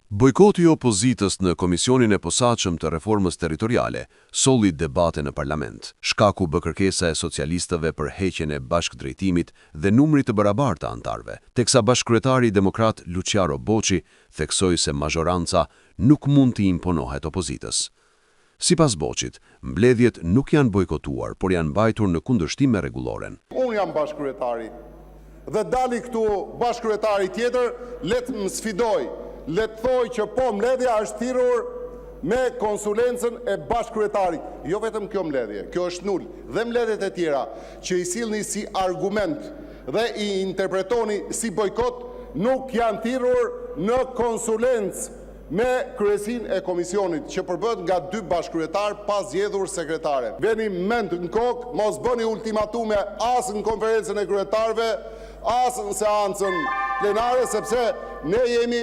Bojkoti i opozitës në Komisionin e Posaçëm të Reformës Territoriale solli debate në parlament. Shkaku bë kërkesa e socialistëve për heqjen e bashkëdrejtimit dhe numrit të barabartë të anëtarëve, teksa bashkëkryetari demokrat Luciano Boçi theksoi se mazhoranca nuk mund të imponohet opozitës. Sipas Boçit, mbledhjet nuk janë bojkotuar, por janë mbajtur në kundërshtim me rregulloren. Unë jam bashkëkryetari dhe dali këtu bashkëkryetari tjetër, le të më sfidoj. Le të thoj që po mbledhja është thirrur me konsulencën e bashkëkryetarit. Jo vetëm kjo mbledhje, kjo është nul. Dhe mbledhjet e tjera që i sillni si argument dhe i interpretoni si bojkot nuk janë thirrur në konsulencë me kryesinë e komisionit që përbëhet nga 2 bashkëkryetar pas zgjedhur sekretare. Veni mend në kokë, mos bëni ultimatume as në konferencën e kryetarëve, as në seancën plenare, sepse ne jemi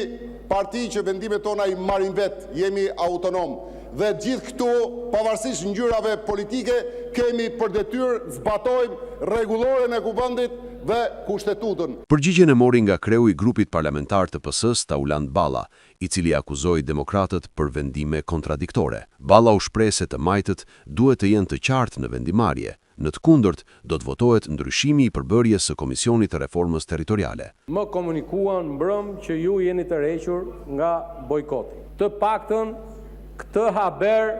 parti që vendimet tona i marrin vetë, jemi autonom. Dhe gjithë këtu, pavarësisht ngjyrave politike, kemi për detyrë zbatojmë rregulloren e kuvendit dhe kushtetutën. Përgjigjen e mori nga kreu i grupit parlamentar të PS-s Tauland Balla, i cili akuzoi demokratët për vendime kontradiktore. Balla u shpreh se të majtët duhet të jenë të qartë në vendimarrje. Në të kundërt, do të votohet ndryshimi i përbërjes së Komisionit të Reformës Territoriale. Më komunikuan mbrëm që ju jeni të rrequr nga bojkoti. Të paktën këtë haber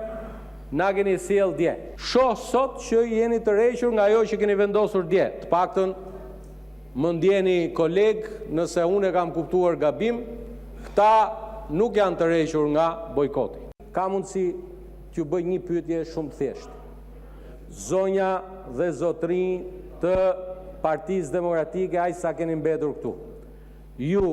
na keni sjell dje. Shoh sot që jeni të rrequr nga ajo që keni vendosur dje. Të paktën më ndjeni koleg, nëse unë e kam kuptuar gabim, këta nuk janë të rrequr nga bojkoti. Ka mundësi t'ju bëj një pyetje shumë të thjeshtë. Zonja dhe zotrinj të Partisë Demokratike, aq sa keni mbetur këtu, ju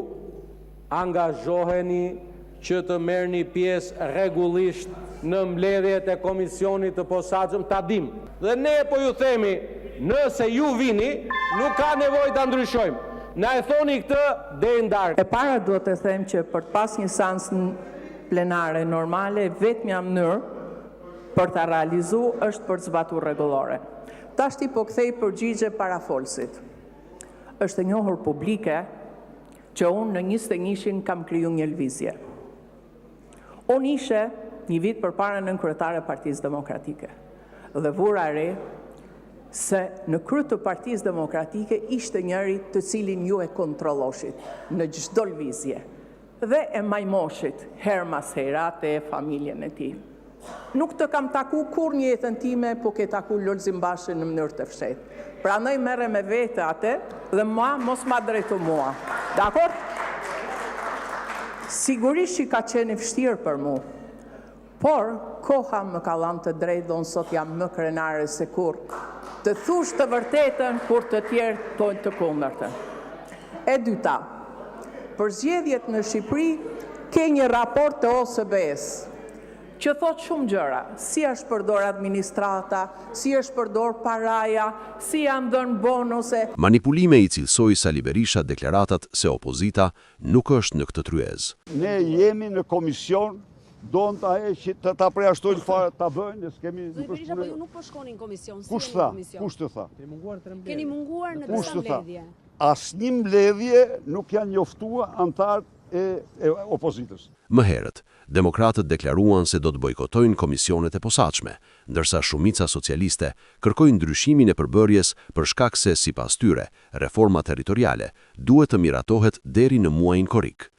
angazhoheni që të merrni pjesë rregullisht në mbledhjet e Komisionit të Posaçëm, ta dim. Dhe ne po ju themi, nëse ju vini, nuk ka nevojë ta ndryshojmë. Na e thoni këtë deri ndarkë. E para duhet të them që për të pas një seancë plenare normale, vetmja mënyrë për të realizu është për të zbatur rregulloren. Tashti po kthej përgjigje parafolsit. Është e njohur publike që unë në 21-shin kam kriju një lëvizje. Unë ishe një vit përpara nënkryetare e Partisë Demokratike dhe vura re se në krye të Partisë Demokratike ishte njëri të cilin ju e kontrolloshit në çdo lëvizje dhe e majmoshit her mas here atë e familjen e tij. Nuk të kam taku kur një jetën time, po ke taku Lulzim Bashën në mënyrë të fshehtë. Prandaj merre me vete atë dhe mos ma drejto mua. Dakor? Sigurisht që ka qenë vështirë për mu, por koha më ka lanë të drejtë dhe unë sot jam më krenare se kur të thush të vërtetën kur të tjerë tojnë të kundërtën. E dyta, për zgjedhjet në Shqipëri ke një raport të OSBE-s që thot shumë gjëra, si është përdor administrata, si është përdor paraja, si janë dhënë bonuse. Manipulime i cilësoi Sali Berisha deklaratat se opozita nuk është në këtë tryezë. Ne jemi në komision, donë ta heqin, ta përjashtojnë fare, ta bëjnë, s'kemi... Zoti Berisha, po ju nuk po shkonin në komision, Kush tha? Kush të tha? Keni munguar në disa mbledhje. Asnjë mbledhje nuk janë njoftuar antarët e opozitës. Më herët, demokratët deklaruan se do të bojkotojnë komisionet e posaçme, ndërsa shumica socialiste kërkojnë ndryshimin e përbërjes për shkak se, sipas tyre, reforma territoriale duhet të miratohet deri në muajin korrik.